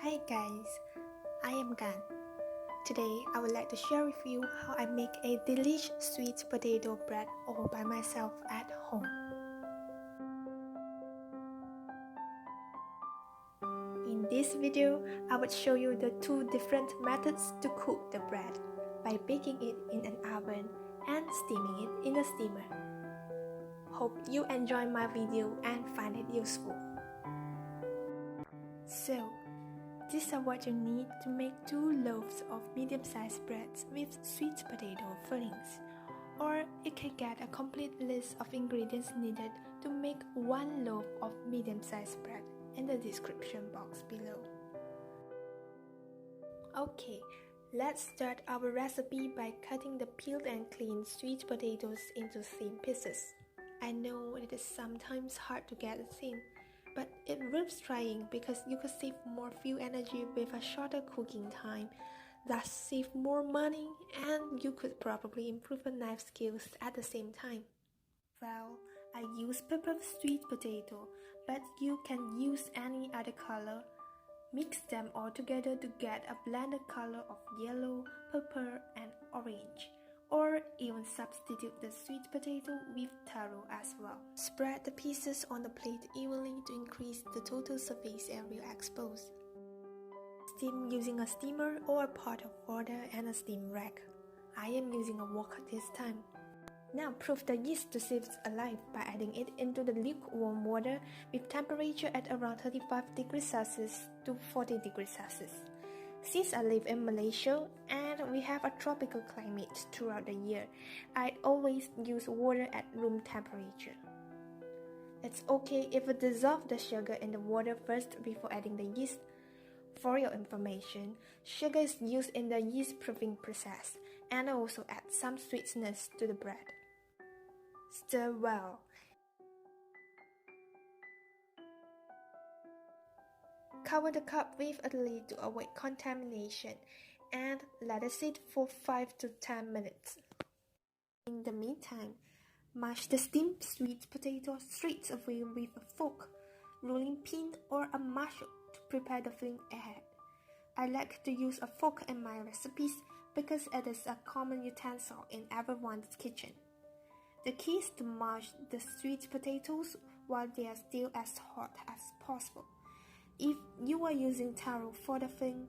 Hi guys, I am Gan. Today I would like to share with you how I make a delicious sweet potato bread all by myself at home. In this video, I would show you the two different methods to cook the bread by baking it in an oven and steaming it in a steamer. Hope you enjoy my video and find it useful. So, these are what you need to make 2 loaves of medium-sized breads with sweet potato fillings. Or you can get a complete list of ingredients needed to make 1 loaf of medium-sized bread in the description box below. Okay, let's start our recipe by cutting the peeled and cleaned sweet potatoes into thin pieces. I know it is sometimes hard to get thin, but it worth trying because you could save more fuel energy with a shorter cooking time, thus save more money, and you could probably improve your knife skills at the same time. Well, I use purple sweet potato, but you can use any other color. Mix them all together to get a blended color of yellow, purple, and orange. Or even substitute the sweet potato with taro as well. Spread the pieces on the plate evenly to increase the total surface area exposed. Steam using a steamer or a pot of water and a steam rack. I am using a wok this time. Now proof the yeast to see it's alive by adding it into the lukewarm water with temperature at around 35 degrees Celsius to 40 degrees Celsius. Since I live in Malaysia and we have a tropical climate throughout the year, I always use water at room temperature. It's okay if you dissolve the sugar in the water first before adding the yeast. For your information, sugar is used in the yeast-proofing process and also adds some sweetness to the bread. Stir well. Cover the cup with a lid to avoid contamination and let it sit for 5 to 10 minutes. In the meantime, mash the steamed sweet potato straight away with a fork, rolling pin or a masher to prepare the filling ahead. I like to use a fork in my recipes because it is a common utensil in everyone's kitchen. The key is to mash the sweet potatoes while they are still as hot as possible. If you are using taro for the filling,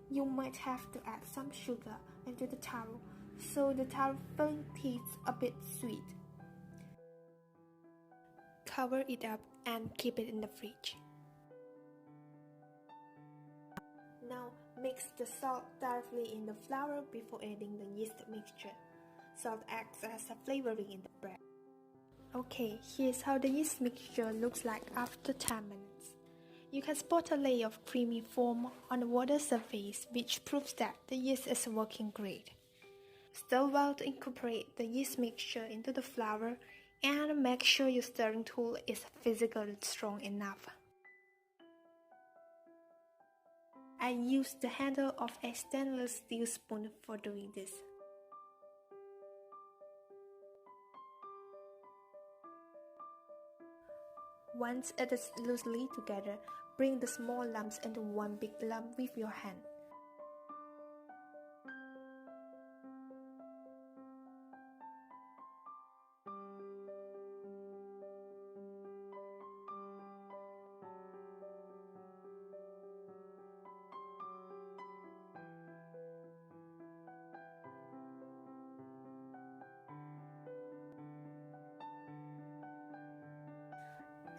you might have to add some sugar into the taro so the taro filling tastes a bit sweet. Cover it up and keep it in the fridge. Now mix the salt thoroughly in the flour before adding the yeast mixture. Salt acts as a flavoring in the bread. Okay, here's how the yeast mixture looks like after 10 minutes. You can spot a layer of creamy foam on the water surface, which proves that the yeast is working great. Stir well to incorporate the yeast mixture into the flour and make sure your stirring tool is physically strong enough. I use the handle of a stainless steel spoon for doing this. Once it is loosely together, bring the small lumps into one big lump with your hand.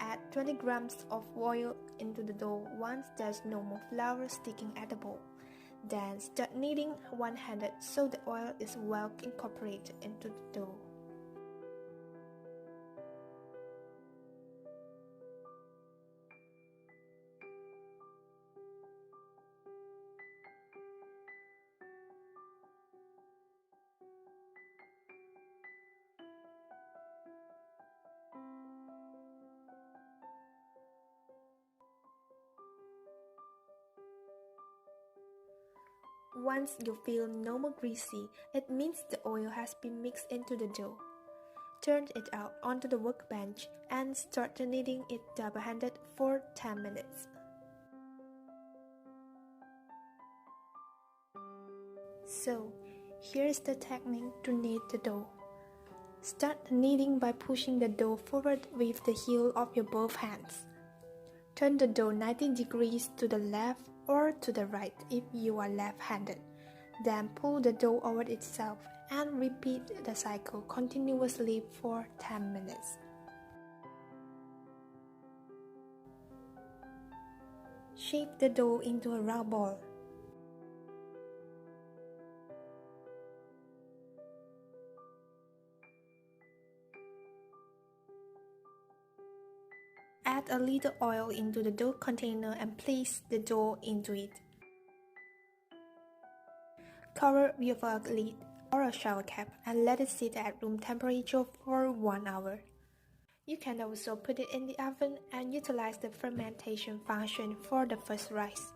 Add 20 grams of oil into the dough once there's no more flour sticking at the bowl. Then start kneading one-handed so the oil is well incorporated into the dough. Once you feel no more greasy, it means the oil has been mixed into the dough. Turn it out onto the workbench and start kneading it double-handed for 10 minutes. So, here's the technique to knead the dough. Start kneading by pushing the dough forward with the heel of your both hands. Turn the dough 90 degrees to the left or to the right if you are left-handed. Then pull the dough over itself and repeat the cycle continuously for 10 minutes. Shape the dough into a round ball. Add a little oil into the dough container and place the dough into it. Cover with a lid or a shower cap and let it sit at room temperature for 1 hour. You can also put it in the oven and utilize the fermentation function for the first rise.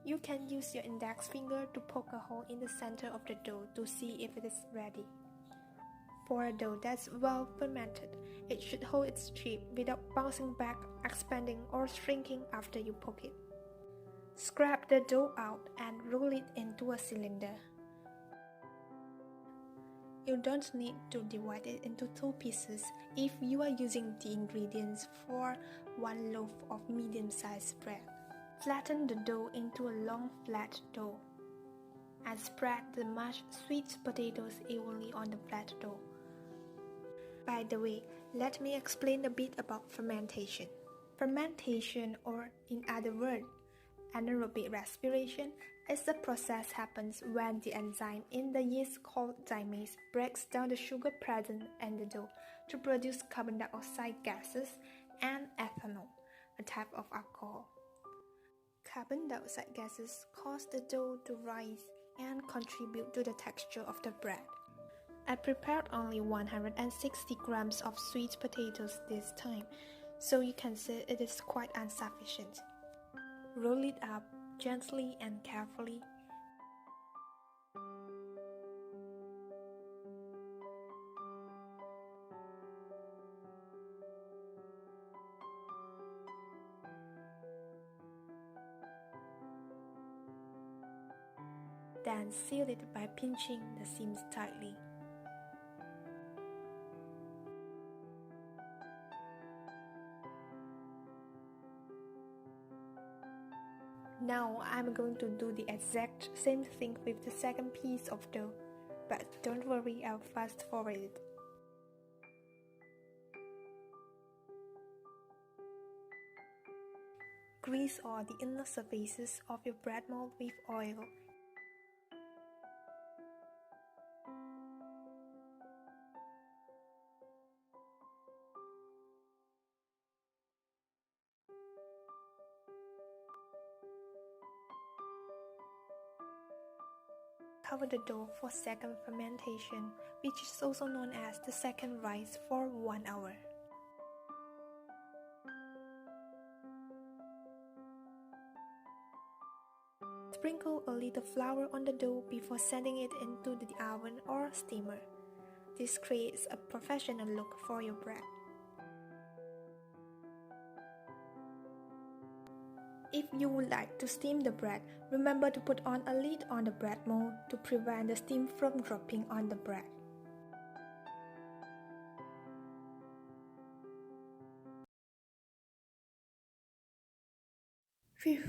You can use your index finger to poke a hole in the center of the dough to see if it is ready. For a dough that's well fermented, it should hold its shape without bouncing back, expanding, or shrinking after you poke it. Scrape the dough out and roll it into a cylinder. You don't need to divide it into 2 pieces if you are using the ingredients for 1 loaf of medium-sized bread. Flatten the dough into a long flat dough and spread the mashed sweet potatoes evenly on the flat dough. By the way, let me explain a bit about fermentation. Fermentation, or in other words, anaerobic respiration, is the process happens when the enzyme in the yeast called zymase breaks down the sugar present in the dough to produce carbon dioxide gases and ethanol, a type of alcohol. Carbon dioxide gases cause the dough to rise and contribute to the texture of the bread. I prepared only 160 grams of sweet potatoes this time, so you can say it is quite insufficient. Roll it up gently and carefully. Then seal it by pinching the seams tightly. Now I'm going to do the exact same thing with the second piece of dough, but don't worry, I'll fast forward it. Grease all the inner surfaces of your bread mold with oil. Cover the dough for second fermentation, which is also known as the second rise, for 1 hour. Sprinkle a little flour on the dough before sending it into the oven or steamer. This creates a professional look for your bread. If you would like to steam the bread, remember to put on a lid on the bread mold to prevent the steam from dropping on the bread. Phew.